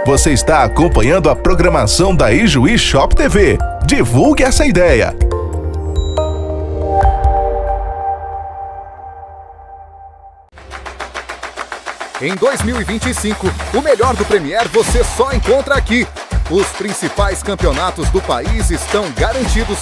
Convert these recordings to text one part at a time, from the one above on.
Você está acompanhando a programação da Ijuí Shop TV. Divulgue essa ideia. Em 2025, o melhor do Premier você só encontra aqui. Os principais campeonatos do país estão garantidos.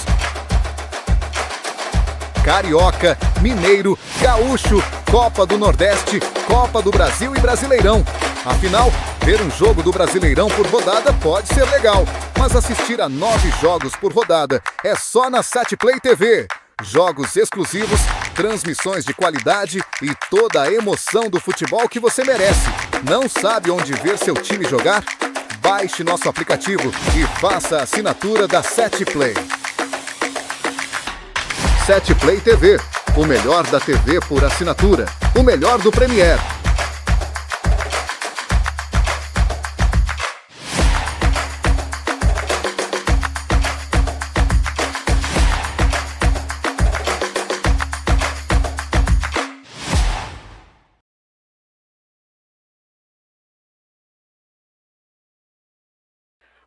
Carioca, Mineiro, Gaúcho, Copa do Nordeste, Copa do Brasil e Brasileirão. Afinal, ver um jogo do Brasileirão por rodada pode ser legal, mas assistir a 9 jogos por rodada é só na SatPlay TV. Jogos exclusivos, transmissões de qualidade e toda a emoção do futebol que você merece. Não sabe onde ver seu time jogar? Baixe nosso aplicativo e faça a assinatura da SatPlay. SatPlay TV, o melhor da TV por assinatura, o melhor do Premier.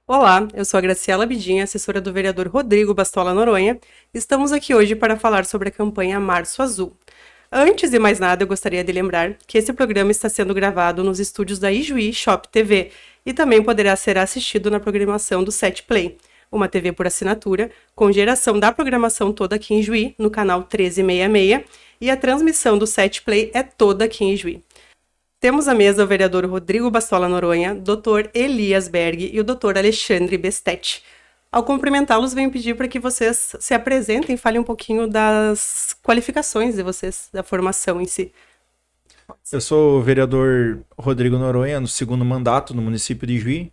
Olá, eu sou a Graciela Bidinha, assessora do vereador Rodrigo Bastola Noronha. Estamos aqui hoje para falar sobre a campanha Março Azul. Antes de mais nada, eu gostaria de lembrar que esse programa está sendo gravado nos estúdios da Ijuí Shop TV e também poderá ser assistido na programação do SatPlay, uma TV por assinatura, com geração da programação toda aqui em Ijuí, no canal 1366, e a transmissão do SatPlay é toda aqui em Ijuí. Temos à mesa o vereador Rodrigo Bastola Noronha, Dr. Elias Berg e o Dr. Alexandre Bestetti. Ao cumprimentá-los, venho pedir para que vocês se apresentem e falem um pouquinho das qualificações de vocês, da formação em si. Eu sou o vereador Rodrigo Noronha, no segundo mandato no município de Ijuí.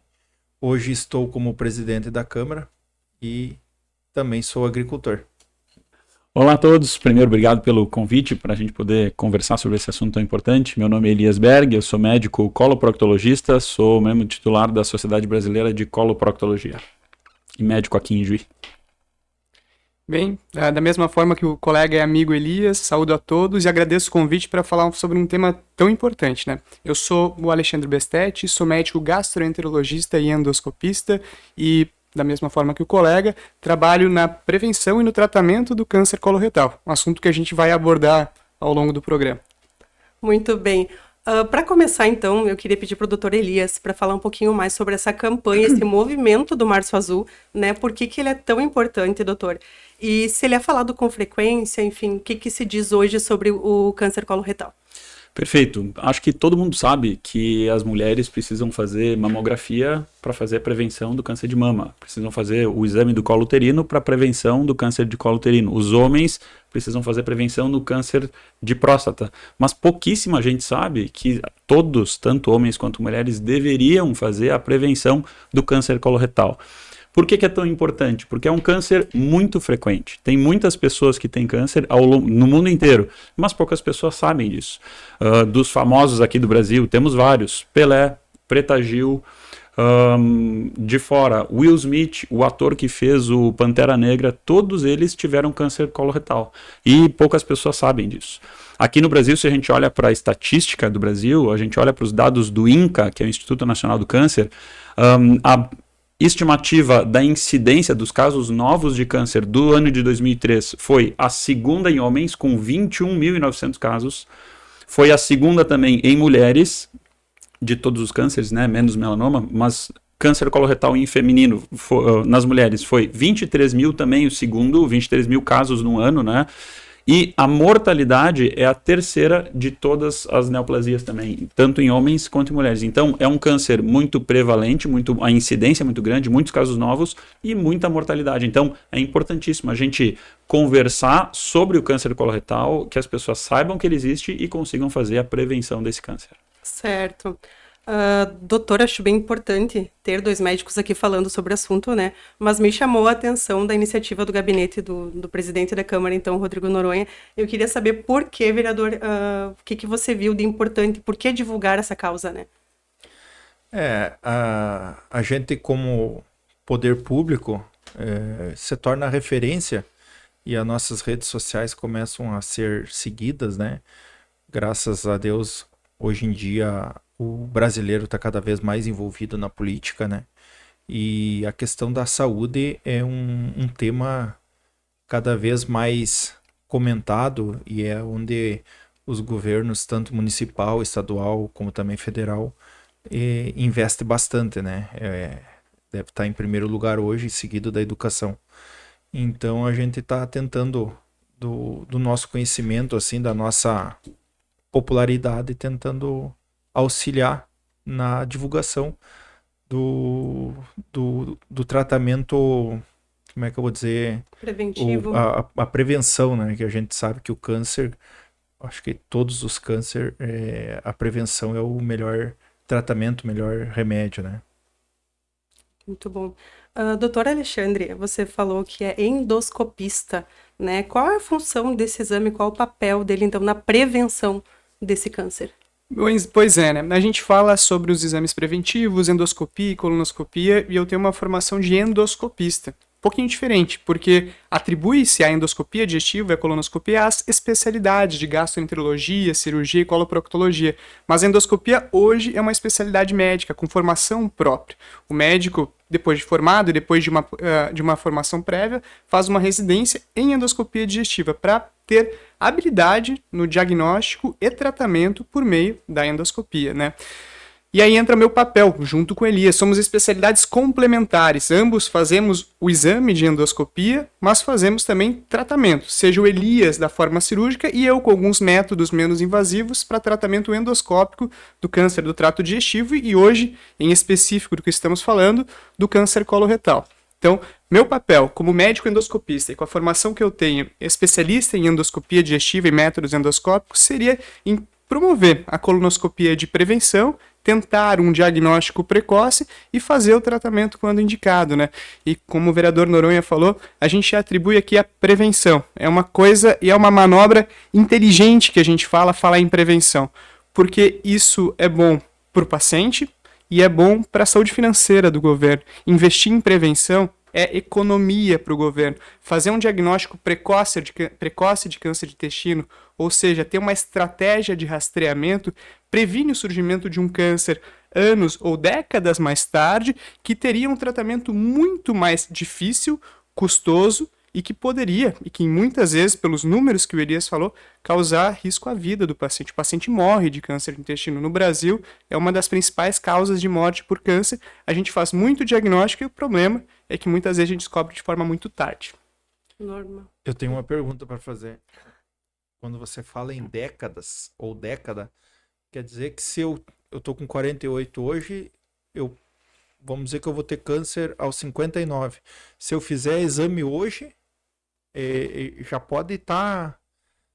Hoje estou como presidente da Câmara e também sou agricultor. Olá a todos, primeiro obrigado pelo convite para a gente poder conversar sobre esse assunto tão importante. Meu nome é Elias Berg, eu sou médico coloproctologista, sou membro titular da Sociedade Brasileira de Coloproctologia e médico aqui em Ijuí. Bem, da mesma forma que o colega e amigo Elias, saúdo a todos e agradeço o convite para falar sobre um tema tão importante, né? Eu sou o Alexandre Bestetti, sou médico gastroenterologista e endoscopista e, da mesma forma que o colega, trabalho na prevenção e no tratamento do câncer coloretal, um assunto que a gente vai abordar ao longo do programa. Muito bem. Para começar, então, eu queria pedir para o Dr. Elias para falar um pouquinho mais sobre essa campanha, esse movimento do Março Azul, né? Por que ele é tão importante, doutor? E se ele é falado com frequência, enfim, o que se diz hoje sobre o câncer coloretal? Perfeito. Acho que todo mundo sabe que as mulheres precisam fazer mamografia para fazer a prevenção do câncer de mama. Precisam fazer o exame do colo uterino para prevenção do câncer de colo uterino. Os homens precisam fazer prevenção do câncer de próstata. Mas pouquíssima gente sabe que todos, tanto homens quanto mulheres, deveriam fazer a prevenção do câncer coloretal. Por que é tão importante? Porque é um câncer muito frequente. Tem muitas pessoas que têm câncer no mundo inteiro, mas poucas pessoas sabem disso. Dos famosos aqui do Brasil, temos vários. Pelé, Preta Gil, de fora, Will Smith, o ator que fez o Pantera Negra, todos eles tiveram câncer coloretal. E poucas pessoas sabem disso. Aqui no Brasil, se a gente olha para a estatística do Brasil, a gente olha para os dados do INCA, que é o Instituto Nacional do Câncer, a estimativa da incidência dos casos novos de câncer do ano de 2003 foi a segunda em homens, com 21.900 casos. Foi a segunda também em mulheres, de todos os cânceres, né, menos melanoma, mas câncer coloretal em feminino nas mulheres foi 23 mil também, o segundo, 23 mil casos no ano, né? E a mortalidade é a terceira de todas as neoplasias também, tanto em homens quanto em mulheres. Então, é um câncer muito prevalente, a incidência é muito grande, muitos casos novos e muita mortalidade. Então, é importantíssimo a gente conversar sobre o câncer coloretal, que as pessoas saibam que ele existe e consigam fazer a prevenção desse câncer. Certo. Doutor, acho bem importante ter dois médicos aqui falando sobre o assunto, né? Mas me chamou a atenção da iniciativa do gabinete do presidente da Câmara, então, Rodrigo Noronha. Eu queria saber por que, vereador, o que você viu de importante, por que divulgar essa causa, né? A gente como poder público se torna referência e as nossas redes sociais começam a ser seguidas, né? Graças a Deus, hoje em dia, o brasileiro está cada vez mais envolvido na política, né? E a questão da saúde é um tema cada vez mais comentado e é onde os governos, tanto municipal, estadual, como também federal, investem bastante, né? Deve estar em primeiro lugar hoje, seguido da educação. Então a gente está tentando, do nosso conhecimento, assim, da nossa popularidade, tentando auxiliar na divulgação do tratamento, como é que eu vou dizer? Preventivo. A prevenção, né? Que a gente sabe que o câncer, acho que todos os cânceres, a prevenção é o melhor tratamento, o melhor remédio, né? Muito bom. Doutor Alexandre, você falou que é endoscopista, né? Qual é a função desse exame, qual é o papel dele, então, na prevenção desse câncer? Pois é, né? A gente fala sobre os exames preventivos, endoscopia e colonoscopia, e eu tenho uma formação de endoscopista. Um pouquinho diferente, porque atribui-se à endoscopia digestiva e à colonoscopia as especialidades de gastroenterologia, cirurgia e coloproctologia. Mas a endoscopia hoje é uma especialidade médica, com formação própria. O médico, depois de formado e depois de uma formação prévia, faz uma residência em endoscopia digestiva para ter habilidade no diagnóstico e tratamento por meio da endoscopia, né? E aí entra meu papel, junto com Elias. Somos especialidades complementares. Ambos fazemos o exame de endoscopia, mas fazemos também tratamento. Seja o Elias da forma cirúrgica e eu com alguns métodos menos invasivos para tratamento endoscópico do câncer do trato digestivo e hoje, em específico do que estamos falando, do câncer coloretal. Então, meu papel como médico endoscopista e com a formação que eu tenho, especialista em endoscopia digestiva e métodos endoscópicos, seria em promover a colonoscopia de prevenção, tentar um diagnóstico precoce e fazer o tratamento quando indicado, né? E como o vereador Noronha falou, a gente atribui aqui a prevenção. É uma coisa e é uma manobra inteligente que a gente falar em prevenção, porque isso é bom para o paciente e é bom para a saúde financeira do governo. Investir em prevenção é economia para o governo. Fazer um diagnóstico precoce de câncer de intestino, ou seja, ter uma estratégia de rastreamento, previne o surgimento de um câncer anos ou décadas mais tarde, que teria um tratamento muito mais difícil, custoso, e que poderia, e que muitas vezes, pelos números que o Elias falou, causar risco à vida do paciente. O paciente morre de câncer de intestino. No Brasil, é uma das principais causas de morte por câncer. A gente faz muito diagnóstico e o problema é que muitas vezes a gente descobre de forma muito tarde. Norma. Eu tenho uma pergunta para fazer. Quando você fala em décadas ou década, quer dizer que se eu tô com 48 hoje, vamos dizer que eu vou ter câncer aos 59. Se eu fizer exame hoje, já pode estar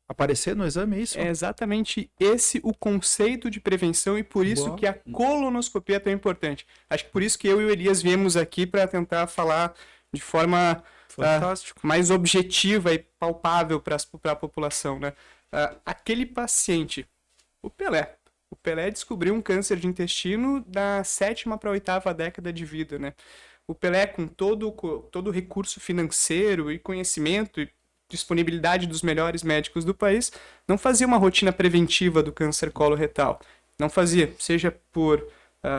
aparecendo no exame, é isso? É exatamente esse o conceito de prevenção e por isso que a colonoscopia é tão importante. Acho que por isso que eu e o Elias viemos aqui para tentar falar de forma mais objetiva e palpável para a população, né? Aquele paciente, o Pelé descobriu um câncer de intestino da 7ª para a 8ª década de vida, né? O Pelé, com todo o recurso financeiro e conhecimento e disponibilidade dos melhores médicos do país, não fazia uma rotina preventiva do câncer coloretal. Não fazia, seja por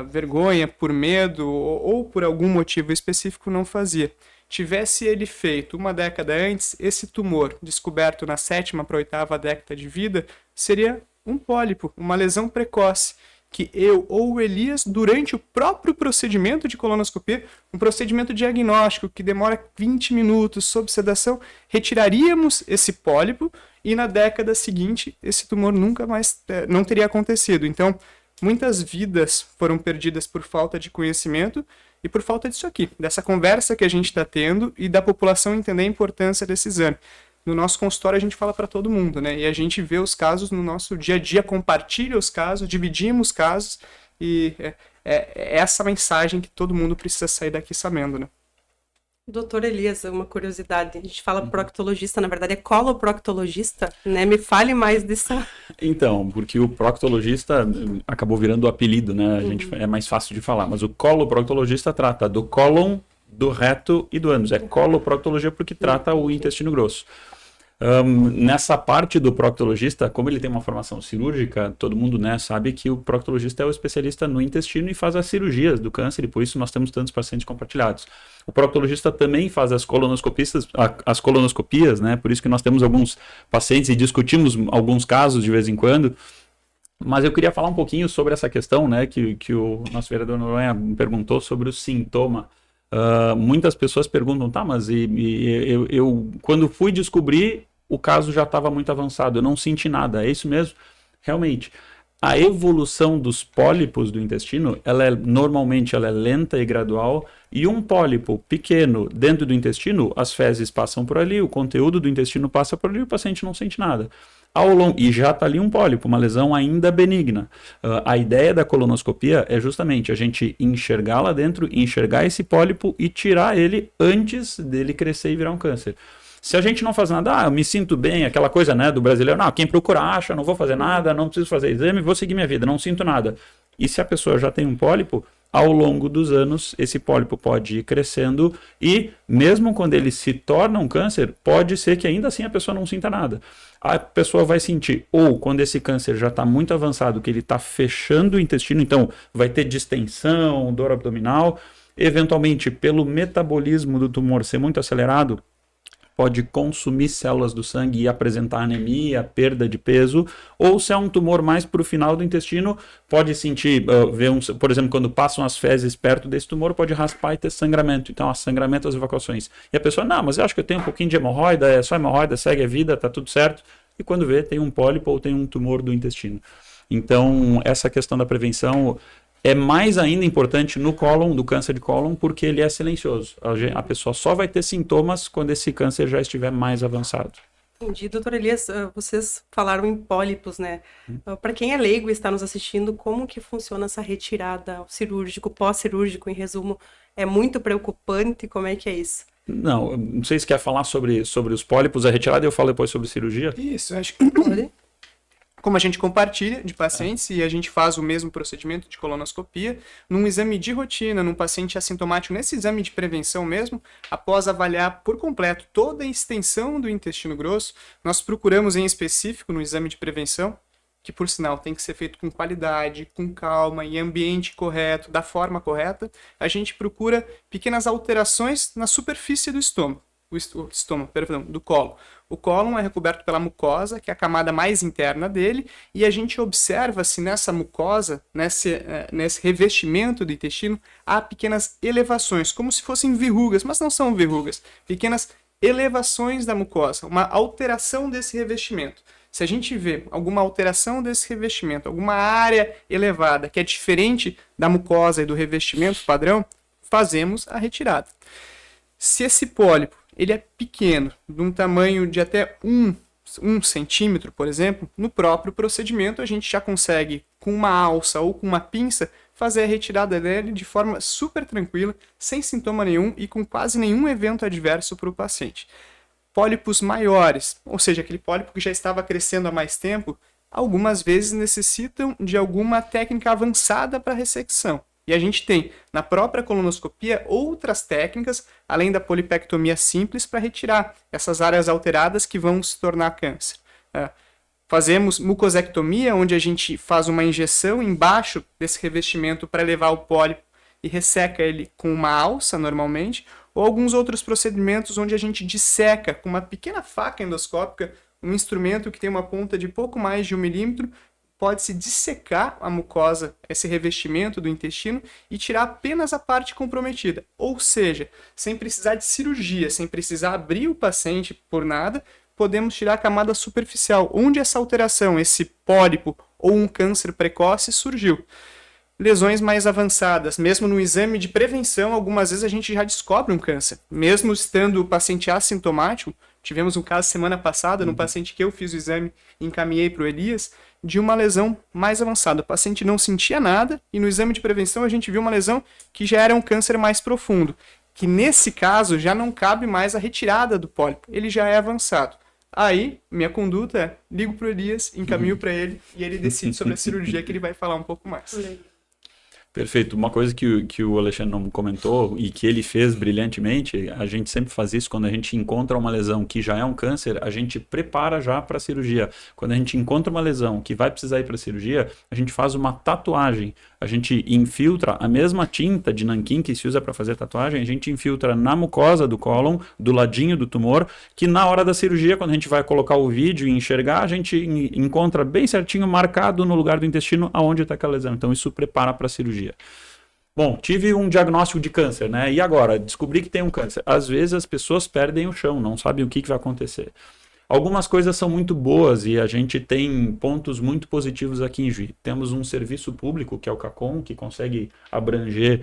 vergonha, por medo ou por algum motivo específico, não fazia. Tivesse ele feito uma década antes, esse tumor descoberto na 7ª para a 8ª década de vida seria um pólipo, uma lesão precoce, que eu ou o Elias, durante o próprio procedimento de colonoscopia, um procedimento diagnóstico que demora 20 minutos sob sedação, retiraríamos esse pólipo e na década seguinte esse tumor nunca mais não teria acontecido. Então, muitas vidas foram perdidas por falta de conhecimento e por falta disso aqui, dessa conversa que a gente está tendo e da população entender a importância desse exame. No nosso consultório a gente fala para todo mundo, né? E a gente vê os casos no nosso dia a dia, compartilha os casos, dividimos casos e é essa mensagem que todo mundo precisa sair daqui sabendo, né? Doutor Elias, uma curiosidade, a gente fala proctologista, na verdade é coloproctologista, né? Me fale mais disso. Então, porque o proctologista acabou virando o apelido, né? A gente é mais fácil de falar, mas o coloproctologista trata do cólon, do reto e do ânus. É coloproctologia porque trata o intestino grosso. Nessa parte do proctologista, como ele tem uma formação cirúrgica, todo mundo, né, sabe que o proctologista é o especialista no intestino e faz as cirurgias do câncer, e por isso nós temos tantos pacientes compartilhados. O proctologista também faz as colonoscopias, né, por isso que nós temos alguns pacientes e discutimos alguns casos de vez em quando. Mas eu queria falar um pouquinho sobre essa questão, né, que o nosso vereador Noronha perguntou sobre o sintoma. Muitas pessoas perguntam, tá, mas eu quando fui descobrir, o caso já estava muito avançado, eu não senti nada, é isso mesmo? Realmente, a evolução dos pólipos do intestino, normalmente ela é lenta e gradual, e um pólipo pequeno dentro do intestino, as fezes passam por ali, o conteúdo do intestino passa por ali, o paciente não sente nada. E já está ali um pólipo, uma lesão ainda benigna. A ideia da colonoscopia é justamente a gente enxergar lá dentro, enxergar esse pólipo e tirar ele antes dele crescer e virar um câncer. Se a gente não faz nada, eu me sinto bem, aquela coisa, né, do brasileiro, não, quem procura acha, não vou fazer nada, não preciso fazer exame, vou seguir minha vida, não sinto nada. E se a pessoa já tem um pólipo, ao longo dos anos, esse pólipo pode ir crescendo e, mesmo quando ele se torna um câncer, pode ser que ainda assim a pessoa não sinta nada. A pessoa vai sentir, ou quando esse câncer já está muito avançado, que ele está fechando o intestino, então vai ter distensão, dor abdominal, eventualmente pelo metabolismo do tumor ser muito acelerado, pode consumir células do sangue e apresentar anemia, perda de peso, ou se é um tumor mais para o final do intestino, pode sentir, por exemplo, quando passam as fezes perto desse tumor, pode raspar e ter sangramento. Então, sangramento, as evacuações. E a pessoa, não, mas eu acho que eu tenho um pouquinho de hemorroida, é só hemorroida, segue a vida, tá tudo certo. E quando vê, tem um pólipo ou tem um tumor do intestino. Então, essa questão da prevenção é mais ainda importante no cólon, do câncer de cólon, porque ele é silencioso. A pessoa só vai ter sintomas quando esse câncer já estiver mais avançado. Entendi. Doutor Elias, vocês falaram em pólipos, né? Para quem é leigo e está nos assistindo, como que funciona essa retirada cirúrgico, pós-cirúrgico, em resumo? É muito preocupante? Como é que é isso? Não sei se quer falar sobre os pólipos, a retirada, e eu falo depois sobre cirurgia. Isso, acho que... Como a gente compartilha de pacientes e a gente faz o mesmo procedimento de colonoscopia, num exame de rotina, num paciente assintomático, nesse exame de prevenção mesmo, após avaliar por completo toda a extensão do intestino grosso, nós procuramos em específico no exame de prevenção, que por sinal tem que ser feito com qualidade, com calma, em ambiente correto, da forma correta, a gente procura pequenas alterações na superfície do estômago. Do cólon. O cólon é recoberto pela mucosa, que é a camada mais interna dele, e a gente observa se nessa mucosa, nesse revestimento do intestino, há pequenas elevações, como se fossem verrugas, mas não são verrugas, pequenas elevações da mucosa, uma alteração desse revestimento. Se a gente vê alguma alteração desse revestimento, alguma área elevada que é diferente da mucosa e do revestimento padrão, fazemos a retirada. Se esse pólipo ele é pequeno, de um tamanho de até 1 centímetro, por exemplo, no próprio procedimento a gente já consegue, com uma alça ou com uma pinça, fazer a retirada dele de forma super tranquila, sem sintoma nenhum e com quase nenhum evento adverso para o paciente. Pólipos maiores, ou seja, aquele pólipo que já estava crescendo há mais tempo, algumas vezes necessitam de alguma técnica avançada para ressecção. E a gente tem, na própria colonoscopia, outras técnicas, além da polipectomia simples, para retirar essas áreas alteradas que vão se tornar câncer. Fazemos mucosectomia, onde a gente faz uma injeção embaixo desse revestimento para levar o pólipo e resseca ele com uma alça, normalmente, ou alguns outros procedimentos onde a gente disseca com uma pequena faca endoscópica, um instrumento que tem uma ponta de pouco mais de 1 milímetro, pode-se dissecar a mucosa, esse revestimento do intestino, e tirar apenas a parte comprometida. Ou seja, sem precisar de cirurgia, sem precisar abrir o paciente por nada, podemos tirar a camada superficial, onde essa alteração, esse pólipo ou um câncer precoce surgiu. Lesões mais avançadas, mesmo no exame de prevenção, algumas vezes a gente já descobre um câncer. Mesmo estando o paciente assintomático, tivemos um caso semana passada, num paciente que eu fiz o exame e encaminhei para o Elias, de uma lesão mais avançada. O paciente não sentia nada e no exame de prevenção a gente viu uma lesão que já era um câncer mais profundo, que nesse caso já não cabe mais a retirada do pólipo, ele já é avançado. Aí, minha conduta é, ligo para o Elias, encaminho para ele e ele decide sobre a cirurgia que ele vai falar um pouco mais. Perfeito. Uma coisa que o Alexandre não comentou e que ele fez brilhantemente, a gente sempre faz isso quando a gente encontra uma lesão que já é um câncer, a gente prepara já para a cirurgia. Quando a gente encontra uma lesão que vai precisar ir para a cirurgia, a gente faz uma tatuagem. A gente infiltra a mesma tinta de nanquim que se usa para fazer tatuagem, a gente infiltra na mucosa do cólon, do ladinho do tumor, que na hora da cirurgia, quando a gente vai colocar o vídeo e enxergar, a gente encontra bem certinho marcado no lugar do intestino aonde está aquela lesão. Então isso prepara para a cirurgia. Bom, tive um diagnóstico de câncer, né? E agora? Descobri que tem um câncer. Às vezes as pessoas perdem o chão, não sabem o que vai acontecer. Algumas coisas são muito boas e a gente tem pontos muito positivos aqui em Juí. Temos um serviço público, que é o CACOM, que consegue abranger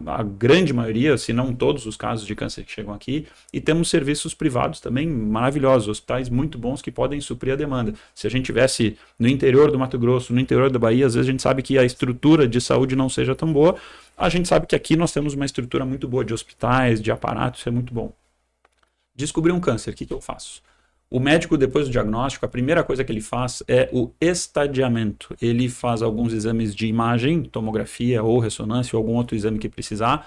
a grande maioria, se não todos os casos de câncer que chegam aqui. E temos serviços privados também maravilhosos, hospitais muito bons que podem suprir a demanda. Se a gente tivesse no interior do Mato Grosso, no interior da Bahia, às vezes a gente sabe que a estrutura de saúde não seja tão boa. A gente sabe que aqui nós temos uma estrutura muito boa de hospitais, de aparatos, isso é muito bom. Descobri um câncer, o que eu faço? O médico, depois do diagnóstico, a primeira coisa que ele faz é o estadiamento. Ele faz alguns exames de imagem, tomografia ou ressonância, ou algum outro exame que precisar,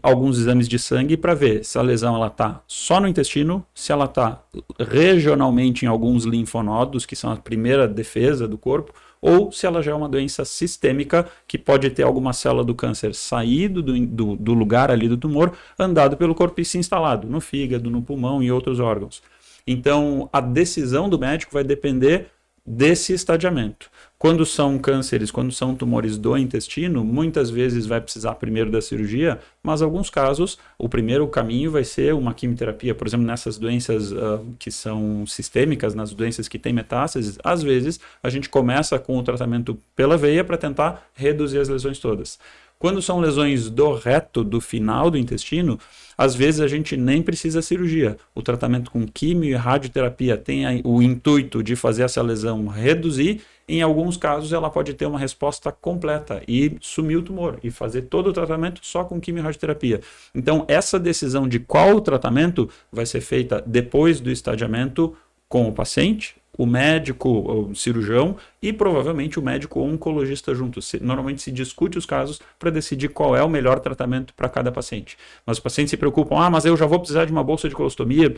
alguns exames de sangue para ver se a lesão está só no intestino, se ela está regionalmente em alguns linfonodos, que são a primeira defesa do corpo, ou se ela já é uma doença sistêmica, que pode ter alguma célula do câncer saído do lugar ali do tumor, andado pelo corpo e se instalado no fígado, no pulmão e outros órgãos. Então, a decisão do médico vai depender desse estadiamento. Quando são cânceres, quando são tumores do intestino, muitas vezes vai precisar primeiro da cirurgia, mas em alguns casos o primeiro caminho vai ser uma quimioterapia. Por exemplo, nessas doenças que são sistêmicas, nas doenças que têm metástases, às vezes a gente começa com o tratamento pela veia para tentar reduzir as lesões todas. Quando são lesões do reto, do final do intestino, às vezes a gente nem precisa cirurgia. O tratamento com quimio e radioterapia tem o intuito de fazer essa lesão reduzir. Em alguns casos ela pode ter uma resposta completa e sumir o tumor e fazer todo o tratamento só com quimio e radioterapia. Então essa decisão de qual tratamento vai ser feita depois do estadiamento com o paciente, o médico, o cirurgião e provavelmente o médico oncologista junto. Normalmente se discute os casos para decidir qual é o melhor tratamento para cada paciente. Mas os pacientes se preocupam, mas eu já vou precisar de uma bolsa de colostomia.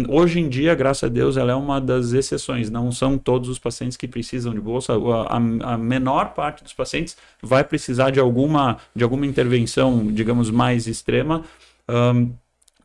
Hoje em dia, graças a Deus, ela é uma das exceções. Não são todos os pacientes que precisam de bolsa. A menor parte dos pacientes vai precisar de alguma intervenção, digamos, mais extrema.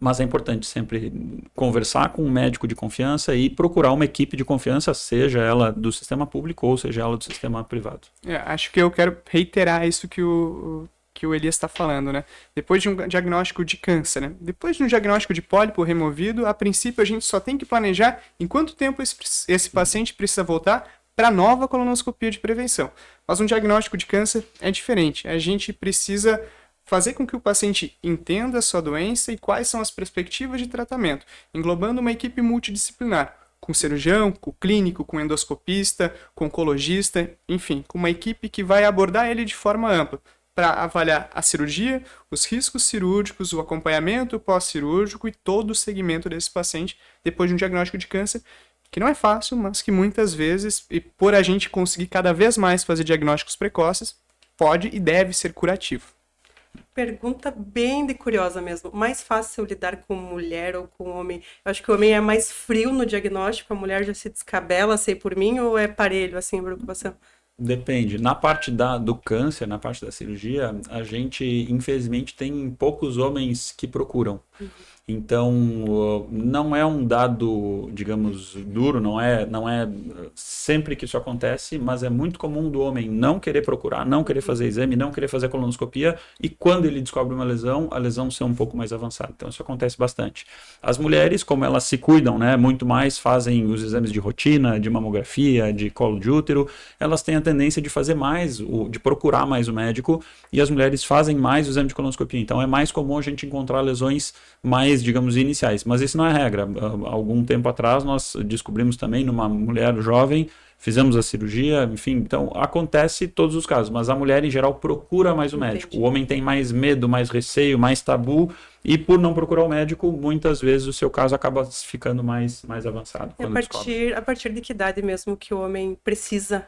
Mas é importante sempre conversar com um médico de confiança e procurar uma equipe de confiança, seja ela do sistema público ou seja ela do sistema privado. Acho que eu quero reiterar isso que o Elias está falando, né? Depois de um diagnóstico de câncer, né? Depois de um diagnóstico de pólipo removido, a princípio a gente só tem que planejar em quanto tempo esse paciente precisa voltar para nova colonoscopia de prevenção. Mas um diagnóstico de câncer é diferente. A gente precisa fazer com que o paciente entenda a sua doença e quais são as perspectivas de tratamento, englobando uma equipe multidisciplinar, com cirurgião, com clínico, com endoscopista, com oncologista, enfim, com uma equipe que vai abordar ele de forma ampla, para avaliar a cirurgia, os riscos cirúrgicos, o acompanhamento pós-cirúrgico e todo o segmento desse paciente depois de um diagnóstico de câncer, que não é fácil, mas que muitas vezes, e por a gente conseguir cada vez mais fazer diagnósticos precoces, pode e deve ser curativo. Pergunta bem de curiosa mesmo. Mais fácil lidar com mulher ou com homem? Eu acho que o homem é mais frio no diagnóstico, a mulher já se descabela, sei por mim, ou é parelho, assim, a preocupação? Depende. Na parte do câncer, na parte da cirurgia, a gente, infelizmente, tem poucos homens que procuram. Então, não é um dado, digamos, duro, não é sempre que isso acontece, mas é muito comum do homem não querer procurar, não querer fazer exame, não querer fazer colonoscopia e quando ele descobre uma lesão, a lesão ser um pouco mais avançada. Então, isso acontece bastante. As mulheres, como elas se cuidam, né, muito mais fazem os exames de rotina, de mamografia, de colo de útero, elas têm a tendência de fazer mais, de procurar mais o médico e as mulheres fazem mais o exame de colonoscopia. Então, é mais comum a gente encontrar lesões mais, digamos, iniciais, mas isso não é regra. Algum tempo atrás nós descobrimos também numa mulher jovem, fizemos a cirurgia, enfim, então acontece todos os casos, mas a mulher em geral procura mais o médico. O homem tem mais medo, mais receio, mais tabu e por não procurar o médico, muitas vezes o seu caso acaba ficando mais avançado. A partir de que idade mesmo que o homem precisa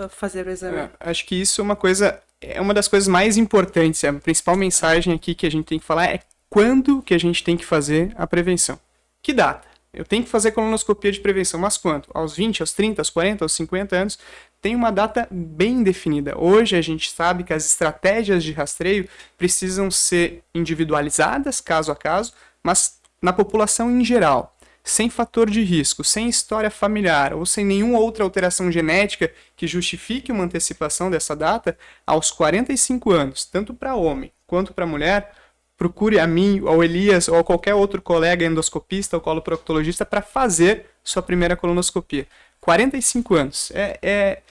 fazer o exame? Acho que isso é uma das coisas mais importantes. A principal mensagem aqui que a gente tem que falar é quando que a gente tem que fazer a prevenção. Que data? Eu tenho que fazer colonoscopia de prevenção, mas quanto? Aos 20, aos 30, aos 40, aos 50 anos? Tem uma data bem definida. Hoje a gente sabe que as estratégias de rastreio precisam ser individualizadas, caso a caso, mas na população em geral, sem fator de risco, sem história familiar ou sem nenhuma outra alteração genética que justifique uma antecipação dessa data, aos 45 anos, tanto para homem quanto para mulher, procure a mim, ao Elias ou a qualquer outro colega endoscopista ou coloproctologista para fazer sua primeira colonoscopia. 45 anos é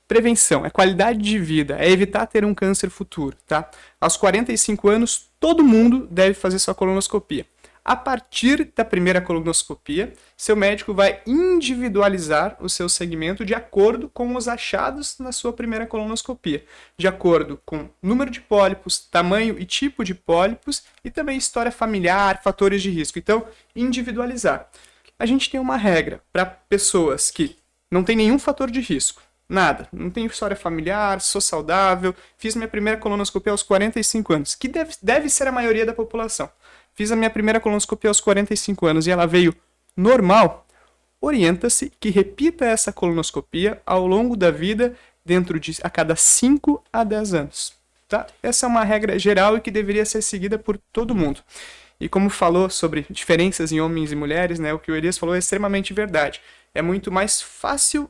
prevenção, é qualidade de vida, é evitar ter um câncer futuro, tá? Aos 45 anos, todo mundo deve fazer sua colonoscopia. A partir da primeira colonoscopia, seu médico vai individualizar o seu segmento de acordo com os achados na sua primeira colonoscopia, de acordo com número de pólipos, tamanho e tipo de pólipos e também história familiar, fatores de risco. Então, individualizar. A gente tem uma regra para pessoas que não têm nenhum fator de risco, nada, não tenho história familiar, sou saudável, fiz minha primeira colonoscopia aos 45 anos, que deve ser a maioria da população. Fiz a minha primeira colonoscopia aos 45 anos e ela veio normal, orienta-se que repita essa colonoscopia ao longo da vida dentro de a cada 5 a 10 anos. Tá? Essa é uma regra geral e que deveria ser seguida por todo mundo. E como falou sobre diferenças em homens e mulheres, né, o que o Elias falou é extremamente verdade. É muito mais fácil,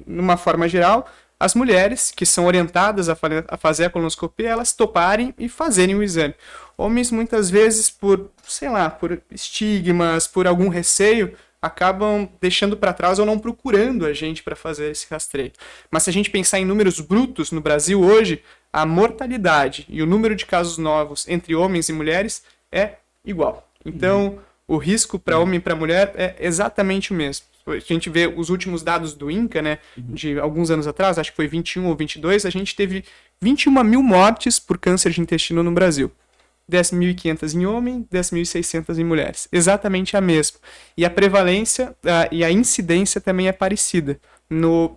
numa forma geral, as mulheres que são orientadas a fazer a colonoscopia, elas toparem e fazerem o exame. Homens, muitas vezes, por estigmas, por algum receio, acabam deixando para trás ou não procurando a gente para fazer esse rastreio. Mas se a gente pensar em números brutos no Brasil hoje, a mortalidade e o número de casos novos entre homens e mulheres é igual. Então, o risco para homem e para mulher é exatamente o mesmo. A gente vê os últimos dados do INCA, né, de alguns anos atrás, acho que foi 21 ou 22, a gente teve 21 mil mortes por câncer de intestino no Brasil. 10.500 em homem, 10.600 em mulheres. Exatamente a mesma. E a prevalência e a incidência também é parecida.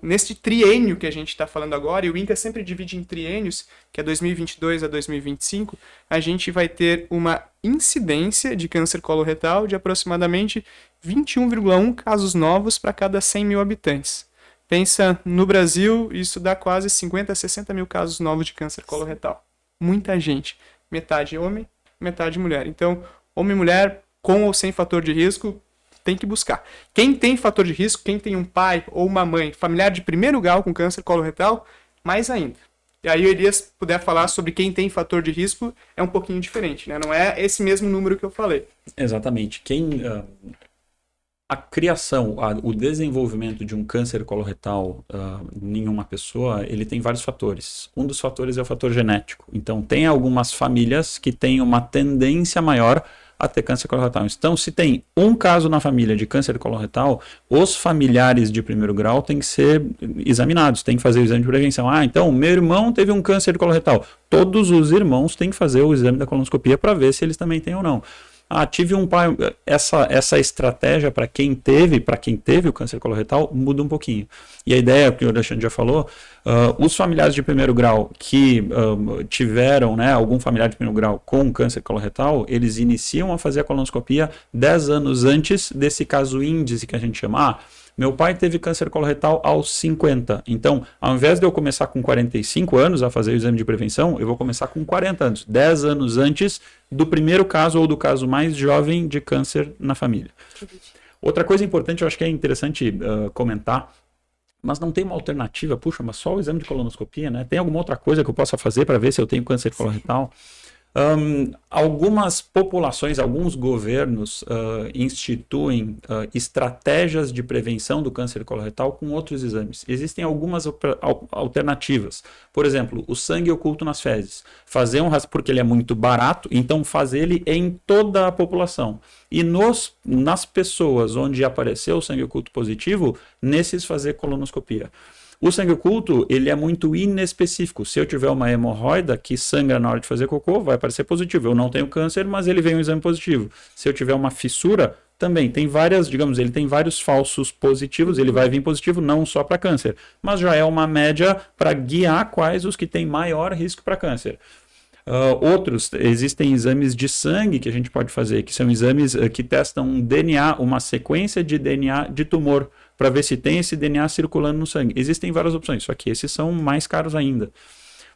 Neste triênio que a gente está falando agora, e o INCA sempre divide em triênios, que é 2022 a 2025, a gente vai ter uma incidência de câncer coloretal de aproximadamente 21,1 casos novos para cada 100 mil habitantes. Pensa, no Brasil, isso dá quase 50 a 60 mil casos novos de câncer coloretal. Muita gente. Metade homem, metade mulher. Então, homem e mulher, com ou sem fator de risco, tem que buscar. Quem tem fator de risco, quem tem um pai ou uma mãe familiar de primeiro grau com câncer coloretal, mais ainda. E aí o Elias puder falar sobre quem tem fator de risco, é um pouquinho diferente, né? Não é esse mesmo número que eu falei. Exatamente. A criação, o desenvolvimento de um câncer coloretal em uma pessoa, ele tem vários fatores. Um dos fatores é o fator genético. Então, tem algumas famílias que têm uma tendência maior a ter câncer coloretal. Então, se tem um caso na família de câncer coloretal, os familiares de primeiro grau têm que ser examinados, têm que fazer o exame de prevenção. Então, meu irmão teve um câncer coloretal. Todos os irmãos têm que fazer o exame da colonoscopia para ver se eles também têm ou não. Tive um pai. Essa estratégia para quem teve o câncer coloretal muda um pouquinho. E a ideia, que o Alexandre já falou, os familiares de primeiro grau que tiveram, né, algum familiar de primeiro grau com câncer coloretal, eles iniciam a fazer a colonoscopia 10 anos antes desse caso índice que a gente chama. Meu pai teve câncer coloretal aos 50. Então, ao invés de eu começar com 45 anos a fazer o exame de prevenção, eu vou começar com 40 anos, 10 anos antes do primeiro caso ou do caso mais jovem de câncer na família. Outra coisa importante, eu acho que é interessante comentar, mas não tem uma alternativa, puxa, mas só o exame de colonoscopia, né? Tem alguma outra coisa que eu possa fazer para ver se eu tenho câncer coloretal? Algumas populações, alguns governos instituem estratégias de prevenção do câncer coloretal com outros exames. Existem algumas alternativas. Por exemplo, o sangue oculto nas fezes. Fazer um rastreio, porque ele é muito barato, então fazer ele em toda a população. E nas pessoas onde apareceu o sangue oculto positivo, nesses fazer colonoscopia. O sangue oculto, ele é muito inespecífico. Se eu tiver uma hemorroida que sangra na hora de fazer cocô, vai aparecer positivo. Eu não tenho câncer, mas ele vem um exame positivo. Se eu tiver uma fissura, também tem várias, digamos, ele tem vários falsos positivos, ele vai vir positivo não só para câncer, mas já é uma média para guiar quais os que têm maior risco para câncer. Outros, existem exames de sangue que a gente pode fazer, que são exames que testam um DNA, uma sequência de DNA de tumor, para ver se tem esse DNA circulando no sangue. Existem várias opções, só que esses são mais caros ainda.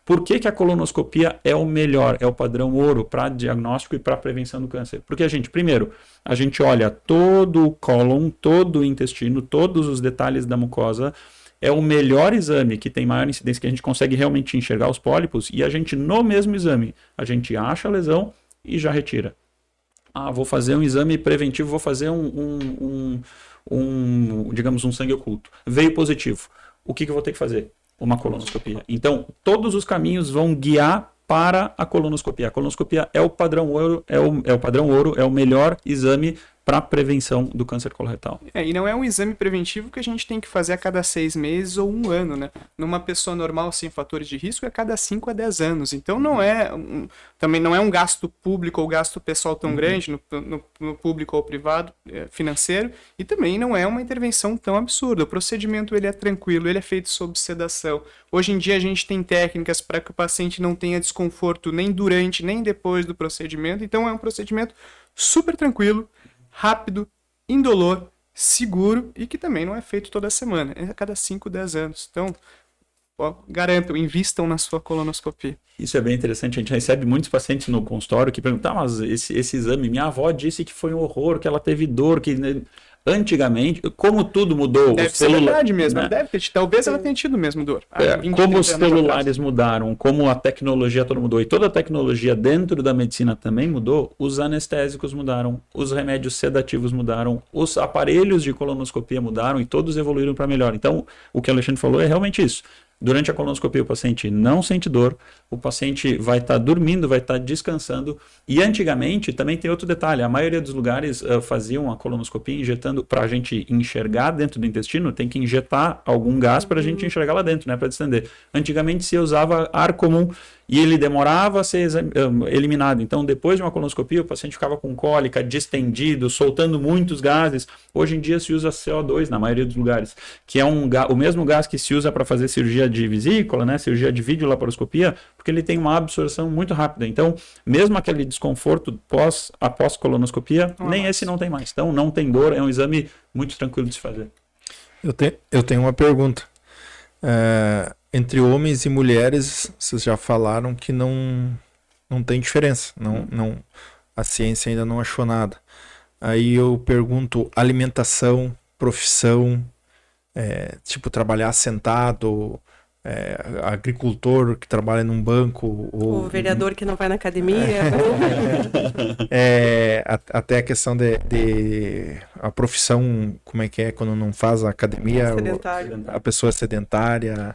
Por que a colonoscopia é o melhor, é o padrão ouro para diagnóstico e para prevenção do câncer? Porque primeiro, a gente olha todo o cólon, todo o intestino, todos os detalhes da mucosa, é o melhor exame que tem maior incidência, que a gente consegue realmente enxergar os pólipos, e a gente, no mesmo exame, a gente acha a lesão e já retira. Vou fazer um exame preventivo, vou fazer digamos, um sangue oculto. Veio positivo. O que eu vou ter que fazer? Uma colonoscopia. Então, todos os caminhos vão guiar para a colonoscopia. A colonoscopia é o padrão ouro, é o melhor exame para prevenção do câncer coloretal. E não é um exame preventivo que a gente tem que fazer a cada 6 meses ou 1 ano, né? Numa pessoa normal sem fatores de risco é a cada 5 a 10 anos. Então também não é um gasto público ou gasto pessoal tão grande no público ou privado financeiro, e também não é uma intervenção tão absurda. O procedimento ele é tranquilo, ele é feito sob sedação. Hoje em dia a gente tem técnicas para que o paciente não tenha desconforto nem durante nem depois do procedimento. Então é um procedimento super tranquilo, rápido, indolor, seguro e que também não é feito toda semana, é a cada 5, 10 anos. Então, garantam, invistam na sua colonoscopia. Isso é bem interessante, a gente recebe muitos pacientes no consultório que perguntam, mas esse exame, minha avó disse que foi um horror, que ela teve dor, que... Antigamente, como tudo mudou... Deve ser verdade mesmo, né? Deve ter, talvez ela tenha tido mesmo dor. Como os celulares mudaram, como a tecnologia toda mudou, e toda a tecnologia dentro da medicina também mudou, os anestésicos mudaram, os remédios sedativos mudaram, os aparelhos de colonoscopia mudaram e todos evoluíram para melhor. Então, o que o Alexandre falou é realmente isso. Durante a colonoscopia, o paciente não sente dor, o paciente vai estar dormindo, vai estar descansando. E antigamente, também tem outro detalhe, a maioria dos lugares faziam a colonoscopia injetando, para a gente enxergar dentro do intestino, tem que injetar algum gás para a gente enxergar lá dentro, né, para distender. Antigamente se usava ar comum e ele demorava a ser eliminado. Então, depois de uma colonoscopia, o paciente ficava com cólica, distendido, soltando muitos gases. Hoje em dia se usa CO2 na maioria dos lugares, que é o mesmo gás que se usa para fazer cirurgia de vesícula, né, cirurgia de videolaparoscopia, porque ele tem uma absorção muito rápida. Então, mesmo aquele desconforto após colonoscopia, esse não tem mais. Então, não tem dor, é um exame muito tranquilo de se fazer. Eu tenho uma pergunta. Entre homens e mulheres, vocês já falaram que não tem diferença. A ciência ainda não achou nada. Aí eu pergunto, alimentação, profissão, tipo trabalhar sentado, agricultor que trabalha num banco. O vereador que não vai na academia. Até a questão de a profissão, como é que é quando não faz a academia, a pessoa é sedentária.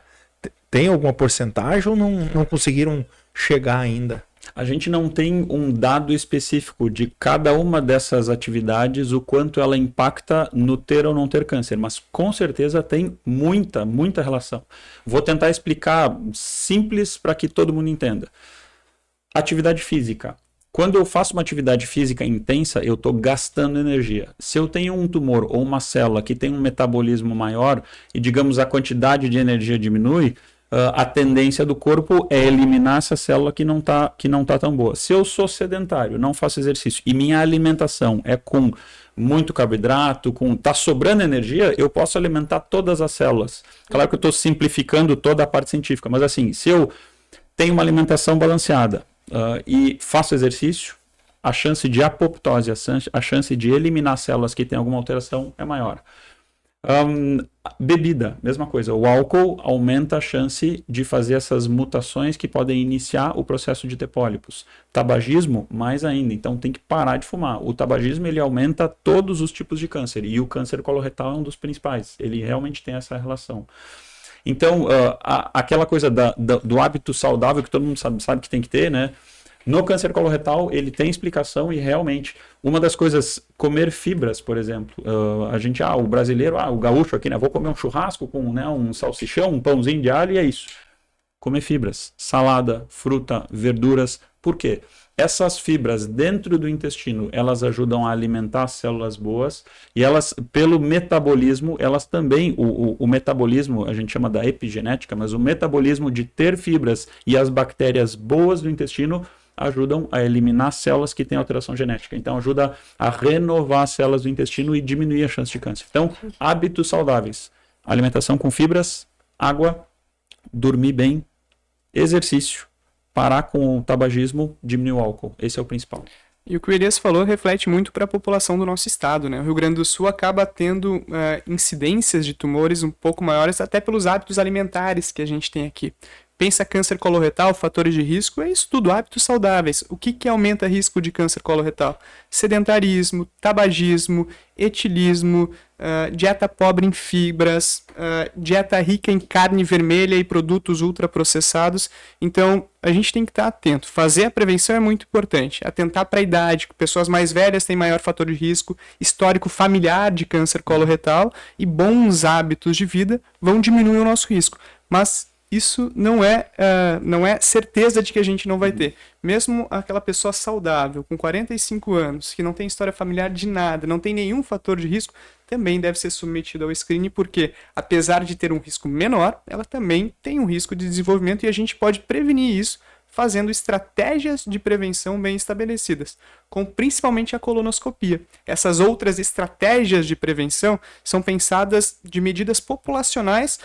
Tem alguma porcentagem ou não conseguiram chegar ainda? A gente não tem um dado específico de cada uma dessas atividades, o quanto ela impacta no ter ou não ter câncer, mas com certeza tem muita, muita relação. Vou tentar explicar simples para que todo mundo entenda. Atividade física. Quando eu faço uma atividade física intensa, eu estou gastando energia. Se eu tenho um tumor ou uma célula que tem um metabolismo maior e, digamos, a quantidade de energia diminui, a tendência do corpo é eliminar essa célula que não tá tão boa. Se eu sou sedentário, não faço exercício e minha alimentação é com muito carboidrato, tá sobrando energia, eu posso alimentar todas as células. Claro que eu estou simplificando toda a parte científica, mas assim, se eu tenho uma alimentação balanceada e faço exercício, a chance de apoptose, a chance de eliminar células que têm alguma alteração é maior. Bebida, mesma coisa. O álcool aumenta a chance de fazer essas mutações que podem iniciar o processo de ter pólipos. Tabagismo, mais ainda. Então tem que parar de fumar. O tabagismo ele aumenta todos os tipos de câncer e o câncer coloretal é um dos principais. Ele realmente tem essa relação. Então aquela coisa do hábito saudável que todo mundo sabe que tem que ter, né? No câncer coloretal, ele tem explicação e realmente, uma das coisas, comer fibras, por exemplo, o brasileiro, o gaúcho aqui, né, vou comer um churrasco com, né, um salsichão, um pãozinho de alho e é isso. Comer fibras, salada, fruta, verduras, Por quê? Essas fibras dentro do intestino, elas ajudam a alimentar as células boas e elas, pelo metabolismo, elas também, o metabolismo, a gente chama da epigenética, mas o metabolismo de ter fibras e as bactérias boas do intestino ajudam a eliminar células que têm alteração genética. Então, ajuda a renovar as células do intestino e diminuir a chance de câncer. Então, hábitos saudáveis. Alimentação com fibras, água, dormir bem, exercício, parar com o tabagismo, diminuir o álcool. Esse é o principal. E o que o Elias falou reflete muito para a população do nosso estado, né? O Rio Grande do Sul acaba tendo incidências de tumores um pouco maiores, até pelos hábitos alimentares que a gente tem aqui. Pensa câncer coloretal, fatores de risco, é isso tudo, hábitos saudáveis. O que aumenta risco de câncer coloretal? Sedentarismo, tabagismo, etilismo, dieta pobre em fibras, dieta rica em carne vermelha e produtos ultraprocessados. Então, a gente tem que estar atento. Fazer a prevenção é muito importante. Atentar para a idade, pessoas mais velhas têm maior fator de risco, histórico familiar de câncer coloretal e bons hábitos de vida vão diminuir o nosso risco. Mas isso não é certeza de que a gente não vai ter. Mesmo aquela pessoa saudável, com 45 anos, que não tem história familiar de nada, não tem nenhum fator de risco, também deve ser submetida ao screening, porque, apesar de ter um risco menor, ela também tem um risco de desenvolvimento e a gente pode prevenir isso fazendo estratégias de prevenção bem estabelecidas, com principalmente a colonoscopia. Essas outras estratégias de prevenção são pensadas de medidas populacionais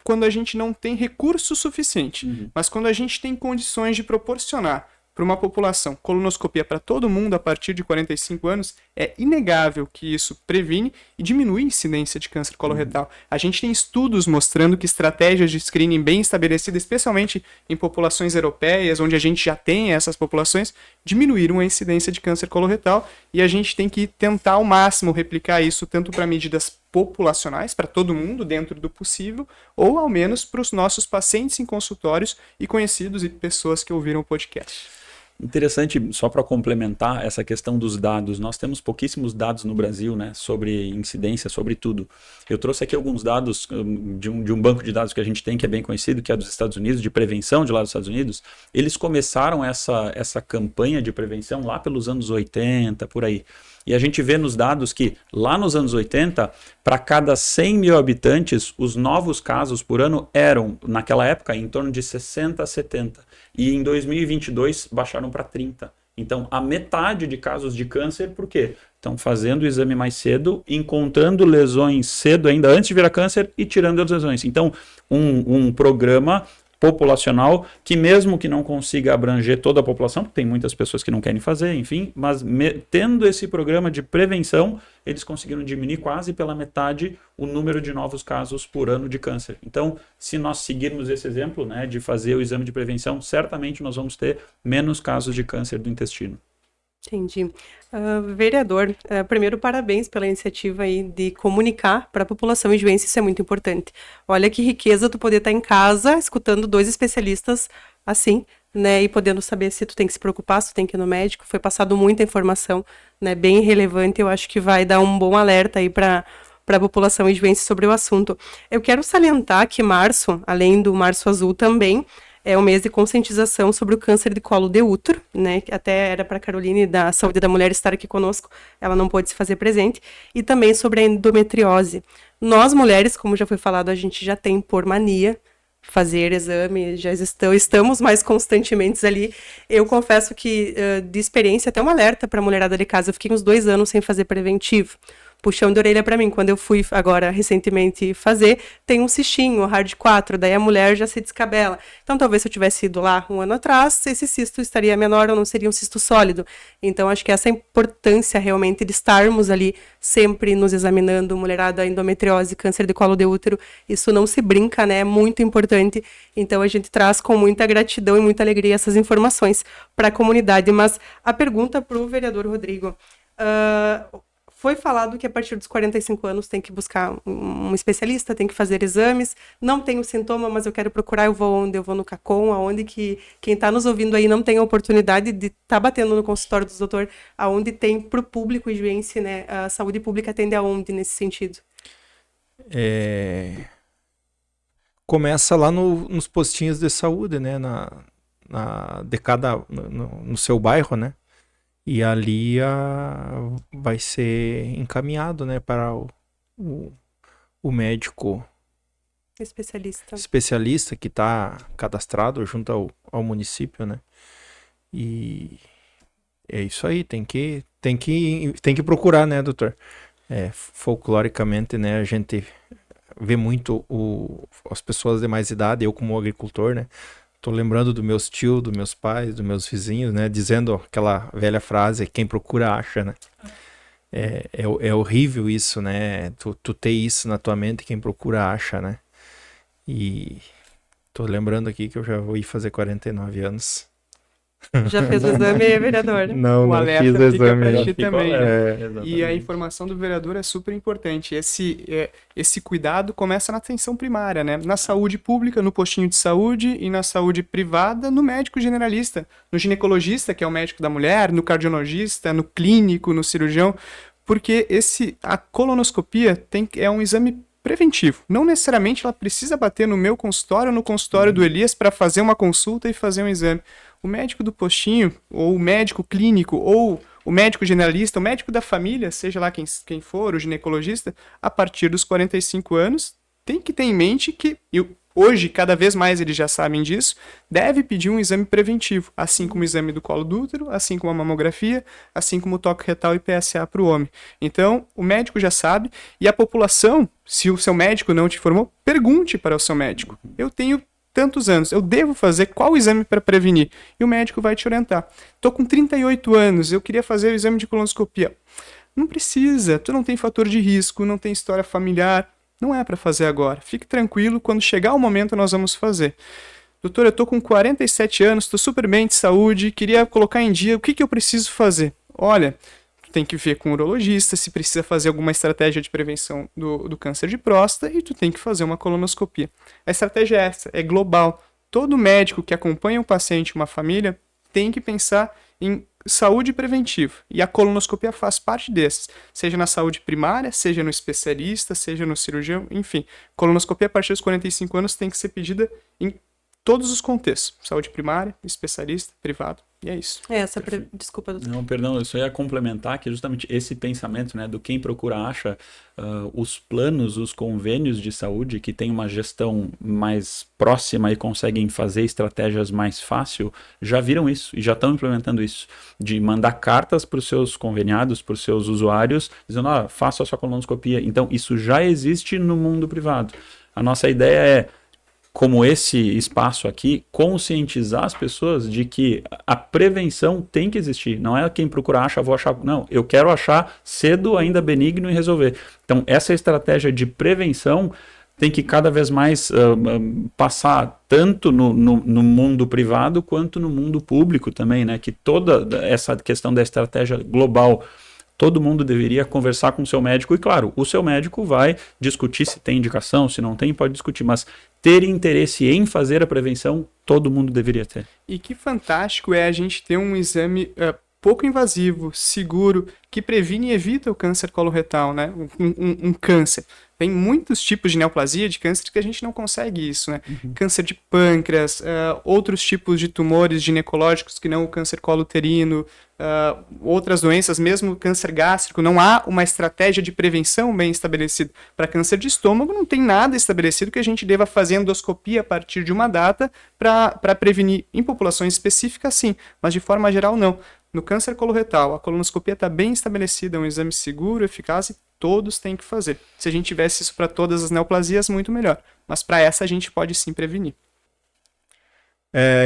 quando a gente não tem recurso suficiente, mas quando a gente tem condições de proporcionar para uma população colonoscopia para todo mundo a partir de 45 anos, é inegável que isso previne e diminui a incidência de câncer coloretal. A gente tem estudos mostrando que estratégias de screening bem estabelecidas, especialmente em populações europeias, onde a gente já tem essas populações, diminuíram a incidência de câncer coloretal e a gente tem que tentar ao máximo replicar isso tanto para medidas populacionais, para todo mundo dentro do possível, ou ao menos para os nossos pacientes em consultórios e conhecidos e pessoas que ouviram o podcast. Interessante, só para complementar essa questão dos dados, nós temos pouquíssimos dados no Brasil, né, sobre incidência, sobre tudo. Eu trouxe aqui alguns dados de um banco de dados que a gente tem, que é bem conhecido, que é dos Estados Unidos, de prevenção de lá dos Estados Unidos. Eles começaram essa campanha de prevenção lá pelos anos 80, por aí. E a gente vê nos dados que lá nos anos 80, para cada 100 mil habitantes, os novos casos por ano eram, naquela época, em torno de 60 a 70. E em 2022 baixaram para 30. Então, a metade de casos de câncer, por quê? Estão fazendo o exame mais cedo, encontrando lesões cedo ainda antes de virar câncer e tirando as lesões. Então, um programa populacional que mesmo que não consiga abranger toda a população, porque tem muitas pessoas que não querem fazer, enfim, mas tendo esse programa de prevenção, eles conseguiram diminuir quase pela metade o número de novos casos por ano de câncer. Então, se nós seguirmos esse exemplo, né, de fazer o exame de prevenção, certamente nós vamos ter menos casos de câncer do intestino. Entendi. Vereador, primeiro parabéns pela iniciativa aí de comunicar para a população ijuense, isso é muito importante. Olha que riqueza tu poder estar em casa escutando dois especialistas assim, né, e podendo saber se tu tem que se preocupar, se tu tem que ir no médico. Foi passado muita informação, né, bem relevante, eu acho que vai dar um bom alerta aí para a população ijuense sobre o assunto. Eu quero salientar que março, além do Março Azul também, é um mês de conscientização sobre o câncer de colo de útero, né? Até era para a Caroline da Saúde da Mulher estar aqui conosco, ela não pôde se fazer presente. E também sobre a endometriose. Nós, mulheres, como já foi falado, a gente já tem por mania fazer exame, já estamos mais constantemente ali. Eu confesso que, de experiência, até um alerta para a mulherada de casa, eu fiquei uns 2 anos sem fazer preventivo. Puxão de orelha para mim, quando eu fui agora recentemente fazer, tem um cistinho, hard 4, daí a mulher já se descabela. Então talvez se eu tivesse ido lá 1 ano atrás, esse cisto estaria menor ou não seria um cisto sólido. Então acho que essa importância realmente de estarmos ali sempre nos examinando, mulherada, endometriose, câncer de colo de útero, isso não se brinca, né? É muito importante. Então a gente traz com muita gratidão e muita alegria essas informações para a comunidade. Mas a pergunta para o vereador Rodrigo, foi falado que a partir dos 45 anos tem que buscar um especialista, tem que fazer exames. Não tenho sintoma, mas eu quero procurar, eu vou onde? Eu vou no CACOM, aonde que quem está nos ouvindo aí não tem a oportunidade de estar batendo no consultório do doutor, aonde tem para o público ijuense, né? A saúde pública atende aonde nesse sentido? Começa lá nos postinhos de saúde, né? no seu bairro, né? E ali vai ser encaminhado, né, para o médico especialista que está cadastrado junto ao município, né? E é isso aí, tem que procurar, né, doutor? Folcloricamente, né, a gente vê muito as pessoas de mais idade, eu como agricultor, né? Tô lembrando dos meus tios, dos meus pais, dos meus vizinhos, né? Dizendo aquela velha frase, quem procura acha, né? É horrível isso, né? Tu ter isso na tua mente, quem procura acha, né? E tô lembrando aqui que eu já vou ir fazer 49 anos. Já fez o exame, vereador? Não alerta fiz o fica exame. pra ti também, né? E a Exatamente. informação do vereador é super importante. Esse cuidado começa na atenção primária, né? Na saúde pública, no postinho de saúde, e na saúde privada, no médico generalista, no ginecologista, que é o médico da mulher, no cardiologista, no clínico, no cirurgião, porque a colonoscopia é um exame preventivo. Não necessariamente ela precisa bater no meu consultório ou no consultório do Elias para fazer uma consulta e fazer um exame. O médico do postinho, ou o médico clínico, ou o médico generalista, o médico da família, seja lá quem for, o ginecologista, a partir dos 45 anos, tem que ter em mente que, hoje, cada vez mais eles já sabem disso, deve pedir um exame preventivo, assim como o exame do colo do útero, assim como a mamografia, assim como o toque retal e PSA para o homem. Então, o médico já sabe, e a população, se o seu médico não te informou, pergunte para o seu médico. Eu tenho tantos anos, eu devo fazer qual exame para prevenir? E o médico vai te orientar. Estou com 38 anos, eu queria fazer o exame de colonoscopia. Não precisa, tu não tem fator de risco, não tem história familiar, não é para fazer agora. Fique tranquilo, quando chegar o momento nós vamos fazer. Doutor, eu estou com 47 anos, estou super bem de saúde, queria colocar em dia, o que eu preciso fazer? Olha, tu tem que ver com o urologista se precisa fazer alguma estratégia de prevenção do câncer de próstata e tu tem que fazer uma colonoscopia. A estratégia é essa, é global. Todo médico que acompanha um paciente, uma família, tem que pensar em saúde preventiva. E a colonoscopia faz parte desses. Seja na saúde primária, seja no especialista, seja no cirurgião, enfim. Colonoscopia a partir dos 45 anos tem que ser pedida em todos os contextos. Saúde primária, especialista, privado. E é isso. Desculpa, doutor. Não, perdão, eu só ia complementar que justamente esse pensamento, né, do quem procura acha, os planos, os convênios de saúde que tem uma gestão mais próxima e conseguem fazer estratégias mais fácil, já viram isso e já estão implementando isso, de mandar cartas para os seus conveniados, para os seus usuários, dizendo, faça a sua colonoscopia. Então, isso já existe no mundo privado. A nossa ideia é, como esse espaço aqui, conscientizar as pessoas de que a prevenção tem que existir. Não é quem procura acha, vou achar. Não, eu quero achar cedo, ainda benigno e resolver. Então, essa estratégia de prevenção tem que cada vez mais passar tanto no mundo privado quanto no mundo público também, né? Que toda essa questão da estratégia global, todo mundo deveria conversar com o seu médico e, claro, o seu médico vai discutir se tem indicação, se não tem, pode discutir, mas ter interesse em fazer a prevenção, todo mundo deveria ter. E que fantástico é a gente ter um exame pouco invasivo, seguro, que previne e evita o câncer coloretal, né? Um câncer. Tem muitos tipos de neoplasia, de câncer, que a gente não consegue isso, né? Câncer de pâncreas, outros tipos de tumores ginecológicos que não o câncer colo-uterino, outras doenças, mesmo câncer gástrico, não há uma estratégia de prevenção bem estabelecida. Para câncer de estômago, não tem nada estabelecido que a gente deva fazer endoscopia a partir de uma data para prevenir. Em populações específicas, sim, mas de forma geral, não. No câncer coloretal, a colonoscopia está bem estabelecida, é um exame seguro, eficaz e todos têm que fazer. Se a gente tivesse isso para todas as neoplasias, muito melhor. Mas para essa a gente pode sim prevenir.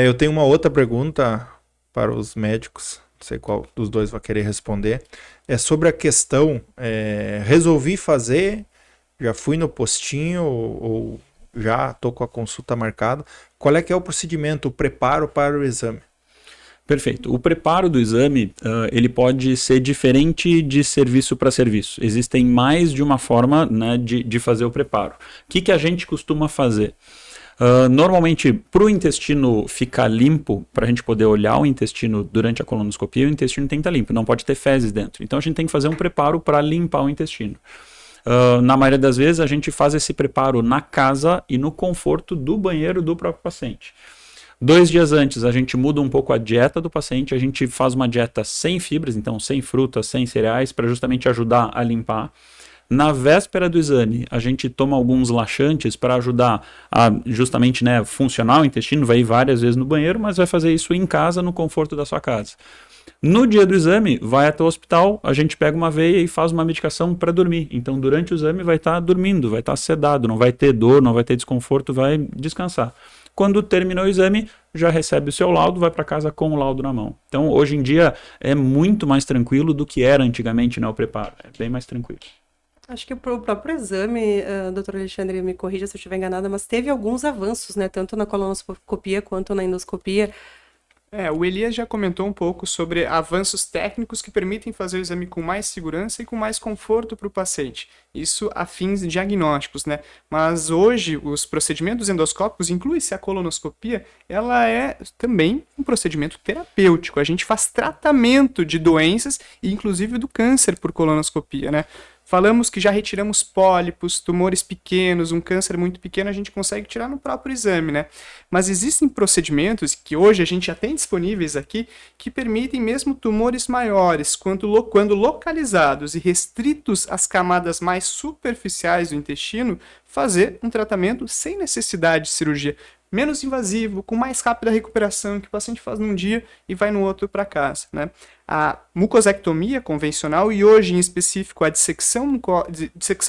Eu tenho uma outra pergunta para os médicos, não sei qual dos dois vai querer responder. É sobre a questão, resolvi fazer, já fui no postinho ou já estou com a consulta marcada. Qual é que é o procedimento, o preparo para o exame? Perfeito. O preparo do exame, ele pode ser diferente de serviço para serviço. Existem mais de uma forma, né, de fazer o preparo. O que a gente costuma fazer? Normalmente, para o intestino ficar limpo, para a gente poder olhar o intestino durante a colonoscopia, o intestino tem que estar limpo, não pode ter fezes dentro. Então, a gente tem que fazer um preparo para limpar o intestino. Na maioria das vezes, a gente faz esse preparo na casa e no conforto do banheiro do próprio paciente. 2 dias antes, a gente muda um pouco a dieta do paciente, a gente faz uma dieta sem fibras, então sem frutas, sem cereais, para justamente ajudar a limpar. Na véspera do exame, a gente toma alguns laxantes para ajudar a justamente, né, funcionar o intestino, vai ir várias vezes no banheiro, mas vai fazer isso em casa, no conforto da sua casa. No dia do exame, vai até o hospital, a gente pega uma veia e faz uma medicação para dormir. Então, durante o exame, vai estar dormindo, vai estar sedado, não vai ter dor, não vai ter desconforto, vai descansar. Quando terminou o exame, já recebe o seu laudo, vai para casa com o laudo na mão. Então, hoje em dia, é muito mais tranquilo do que era antigamente, né, o preparo. É bem mais tranquilo. Acho que o próprio exame, doutor Alexandre, me corrija se eu estiver enganada, mas teve alguns avanços, né? Tanto na colonoscopia quanto na endoscopia. O Elias já comentou um pouco sobre avanços técnicos que permitem fazer o exame com mais segurança e com mais conforto para o paciente. Isso a fins diagnósticos, né? Mas hoje, os procedimentos endoscópicos, inclui-se a colonoscopia, ela é também um procedimento terapêutico. A gente faz tratamento de doenças, e inclusive do câncer por colonoscopia, né? Falamos que já retiramos pólipos, tumores pequenos, um câncer muito pequeno a gente consegue tirar no próprio exame, né? Mas existem procedimentos que hoje a gente já tem disponíveis aqui que permitem mesmo tumores maiores, quando localizados e restritos às camadas mais superficiais do intestino, fazer um tratamento sem necessidade de cirurgia, menos invasivo, com mais rápida recuperação, que o paciente faz num dia e vai no outro para casa, né? A mucosectomia convencional e hoje em específico a dissecção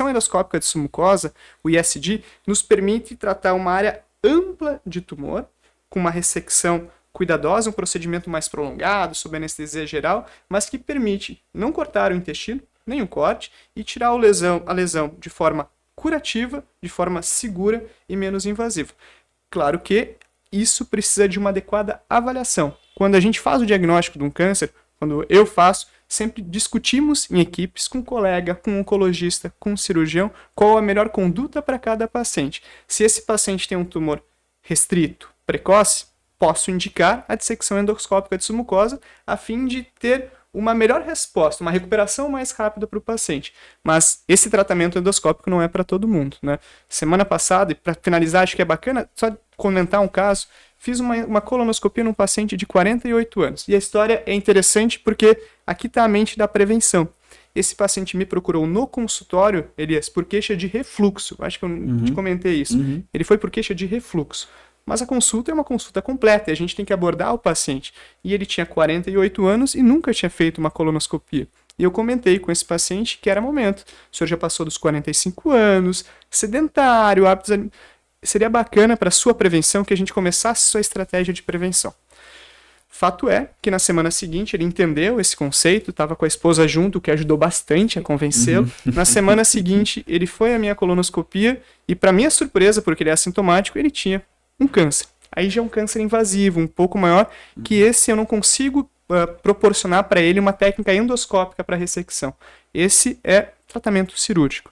endoscópica de submucosa, o ISD, nos permite tratar uma área ampla de tumor, com uma ressecção cuidadosa, um procedimento mais prolongado, sob anestesia geral, mas que permite não cortar o intestino, nem o corte, e tirar a lesão de forma curativa, de forma segura e menos invasiva. Claro que isso precisa de uma adequada avaliação. Quando a gente faz o diagnóstico de um câncer, quando eu faço, sempre discutimos em equipes com um colega, com um oncologista, com um cirurgião, qual a melhor conduta para cada paciente. Se esse paciente tem um tumor restrito, precoce, posso indicar a dissecção endoscópica de submucosa a fim de ter uma melhor resposta, uma recuperação mais rápida para o paciente. Mas esse tratamento endoscópico não é para todo mundo, né? Semana passada, e para finalizar, acho que é bacana só comentar um caso, fiz uma colonoscopia num paciente de 48 anos. E a história é interessante porque aqui está a mente da prevenção. Esse paciente me procurou no consultório, Elias, por queixa de refluxo. Acho que eu te comentei isso. Ele foi por queixa de refluxo. Mas a consulta é uma consulta completa e a gente tem que abordar o paciente. E ele tinha 48 anos e nunca tinha feito uma colonoscopia. E eu comentei com esse paciente que era momento. O senhor já passou dos 45 anos, sedentário, hábitos... Seria bacana para a sua prevenção que a gente começasse sua estratégia de prevenção. Fato é que na semana seguinte ele entendeu esse conceito, estava com a esposa junto, o que ajudou bastante a convencê-lo. Na semana seguinte ele foi à minha colonoscopia e, para minha surpresa, porque ele é assintomático, ele tinha um câncer. Aí já é um câncer invasivo, um pouco maior, que esse eu não consigo proporcionar para ele uma técnica endoscópica para ressecção. Esse é tratamento cirúrgico.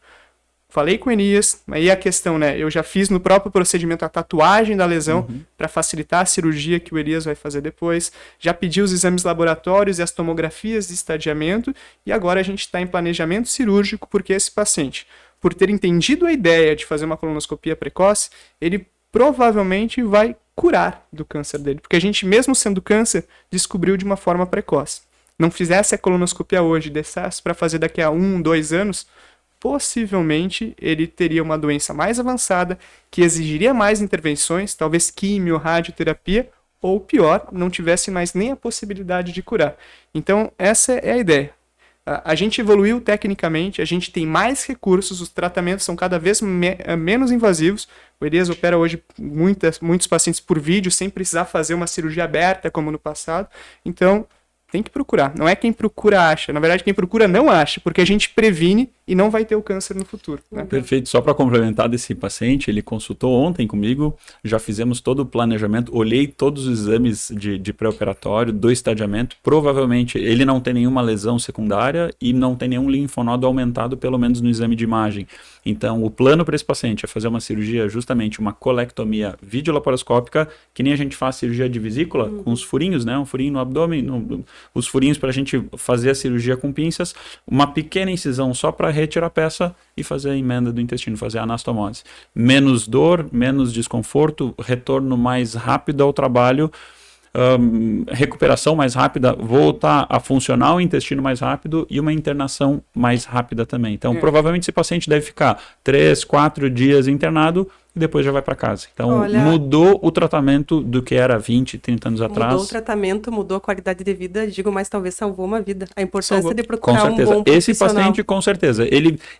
Falei com o Elias, aí a questão, né? Eu já fiz no próprio procedimento a tatuagem da lesão para facilitar a cirurgia que o Elias vai fazer depois. Já pedi os exames laboratórios e as tomografias de estadiamento e agora a gente está em planejamento cirúrgico porque esse paciente, por ter entendido a ideia de fazer uma colonoscopia precoce, ele provavelmente vai curar do câncer dele, porque a gente, mesmo sendo câncer, descobriu de uma forma precoce. Não fizesse a colonoscopia hoje, deixasse para fazer daqui a 1, 2 anos, possivelmente ele teria uma doença mais avançada, que exigiria mais intervenções, talvez químio, radioterapia, ou pior, não tivesse mais nem a possibilidade de curar. Então, essa é a ideia. A gente evoluiu tecnicamente, a gente tem mais recursos, os tratamentos são cada vez menos invasivos. O Elias opera hoje muitos pacientes por vídeo, sem precisar fazer uma cirurgia aberta como no passado. Então, tem que procurar. Não é quem procura acha. Na verdade, quem procura não acha, porque a gente previne e não vai ter o câncer no futuro, né? Perfeito. Só para complementar desse paciente, ele consultou ontem comigo, já fizemos todo o planejamento, olhei todos os exames de pré-operatório, do estadiamento. Provavelmente ele não tem nenhuma lesão secundária e não tem nenhum linfonodo aumentado, pelo menos no exame de imagem. Então, o plano para esse paciente é fazer uma cirurgia, justamente uma colectomia videolaparoscópica, que nem a gente faz cirurgia de vesícula, com os furinhos, né? Um furinho no abdômen, os furinhos para a gente fazer a cirurgia com pinças, uma pequena incisão só para retirar a peça e fazer a emenda do intestino, fazer a anastomose. Menos dor, menos desconforto, retorno mais rápido ao trabalho, recuperação mais rápida, voltar a funcionar o intestino mais rápido e uma internação mais rápida também. Então, provavelmente esse paciente deve ficar 3, 4 dias internado e depois já vai para casa. Então, mudou o tratamento do que era 20, 30 anos atrás. Mudou o tratamento, mudou a qualidade de vida, digo, mas talvez salvou uma vida. A importância de procurar com certeza. um bom profissional. Esse paciente, com certeza.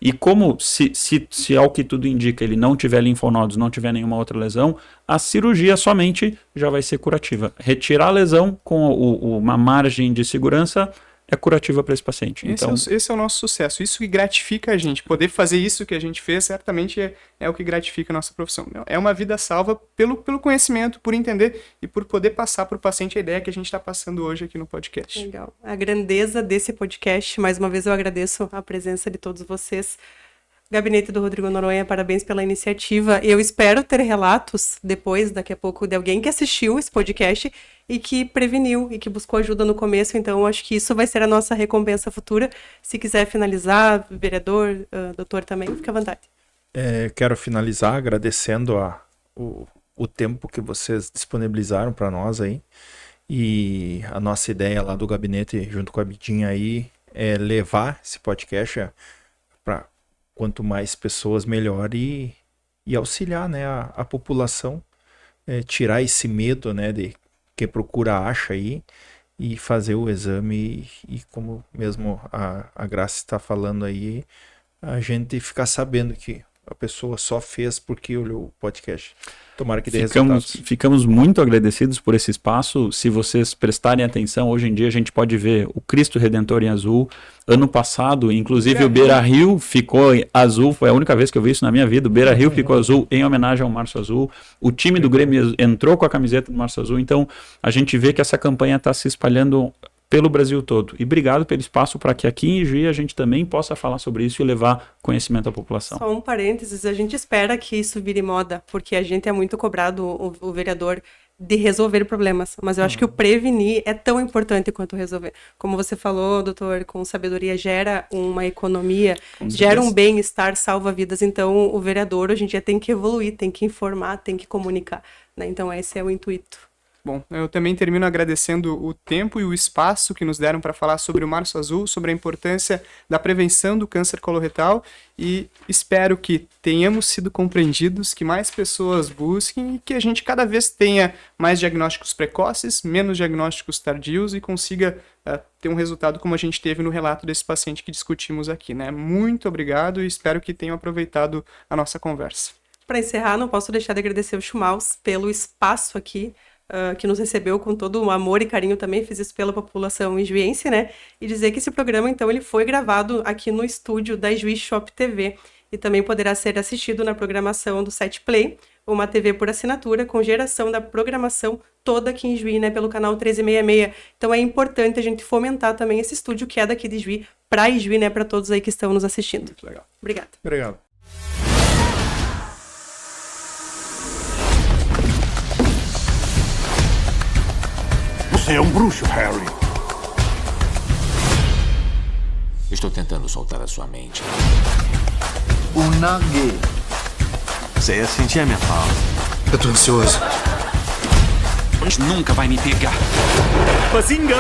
E como, se ao que tudo indica, ele não tiver linfonodos, não tiver nenhuma outra lesão, a cirurgia somente já vai ser curativa. Retirar a lesão com uma margem de segurança é curativa para esse paciente. Esse é o nosso sucesso, isso que gratifica a gente. Poder fazer isso que a gente fez, certamente é o que gratifica a nossa profissão. É uma vida salva pelo conhecimento, por entender e por poder passar para o paciente a ideia que a gente está passando hoje aqui no podcast. Legal. A grandeza desse podcast, mais uma vez eu agradeço a presença de todos vocês. Gabinete do Rodrigo Noronha, parabéns pela iniciativa. Eu espero ter relatos depois, daqui a pouco, de alguém que assistiu esse podcast e que preveniu e que buscou ajuda no começo. Então, acho que isso vai ser a nossa recompensa futura. Se quiser finalizar, vereador, doutor também, fique à vontade. Quero finalizar agradecendo o tempo que vocês disponibilizaram para nós aí. E a nossa ideia lá do gabinete, junto com a Bidinha aí, é levar esse podcast para quanto mais pessoas, melhor, e auxiliar, né, a população, tirar esse medo, né, de que procura acha aí, e fazer o exame, e como mesmo a Graça está falando aí, a gente ficar sabendo que a pessoa só fez porque olhou o podcast. Tomara que dê resultados. Ficamos muito agradecidos por esse espaço. Se vocês prestarem atenção, hoje em dia a gente pode ver o Cristo Redentor em azul. Ano passado, inclusive, o Beira-Rio ficou azul. Foi a única vez que eu vi isso na minha vida. O Beira-Rio ficou azul em homenagem ao Março Azul. O time do Grêmio entrou com a camiseta do Março Azul. Então, a gente vê que essa campanha está se espalhando pelo Brasil todo. E obrigado pelo espaço para que aqui em Juí a gente também possa falar sobre isso e levar conhecimento à população. Só um parênteses, a gente espera que isso vire moda, porque a gente é muito cobrado, o vereador, de resolver problemas, mas eu acho que o prevenir é tão importante quanto resolver. Como você falou, doutor, com sabedoria gera uma economia, gera um bem-estar, salva vidas. Então, o vereador hoje em dia tem que evoluir, tem que informar, tem que comunicar, né? Então, esse é o intuito. Bom, eu também termino agradecendo o tempo e o espaço que nos deram para falar sobre o Março Azul, sobre a importância da prevenção do câncer coloretal, e espero que tenhamos sido compreendidos, que mais pessoas busquem e que a gente cada vez tenha mais diagnósticos precoces, menos diagnósticos tardios e consiga ter um resultado como a gente teve no relato desse paciente que discutimos aqui, né? Muito obrigado e espero que tenham aproveitado a nossa conversa. Para encerrar, não posso deixar de agradecer o Schmaus pelo espaço aqui, que nos recebeu com todo o amor e carinho também, fiz isso pela população ijuiense, né? E dizer que esse programa, então, ele foi gravado aqui no estúdio da Juí Shop TV e também poderá ser assistido na programação do site Play, uma TV por assinatura, com geração da programação toda aqui em Juí, né? Pelo canal 1366. Então, é importante a gente fomentar também esse estúdio que é daqui de Juí, para Juí, né? Para todos aí que estão nos assistindo. Muito legal. Obrigada. Obrigado. Você é um bruxo, Harry. Estou tentando soltar a sua mente. O Nugget. Você ia sentir a minha falta. Eu tô ansioso. Nunca vai me pegar. Bazinga!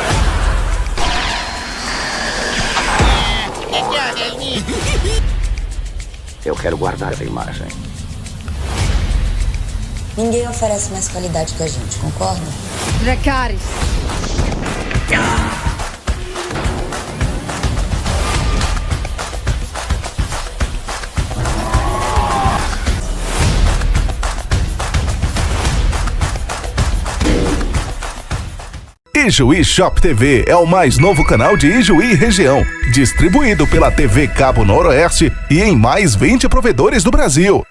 Eu quero guardar essa imagem. Ninguém oferece mais qualidade que a gente, concorda? Dracarys. Ijuí Shop TV é o mais novo canal de Ijuí região, distribuído pela TV Cabo Noroeste e em mais 20 provedores do Brasil.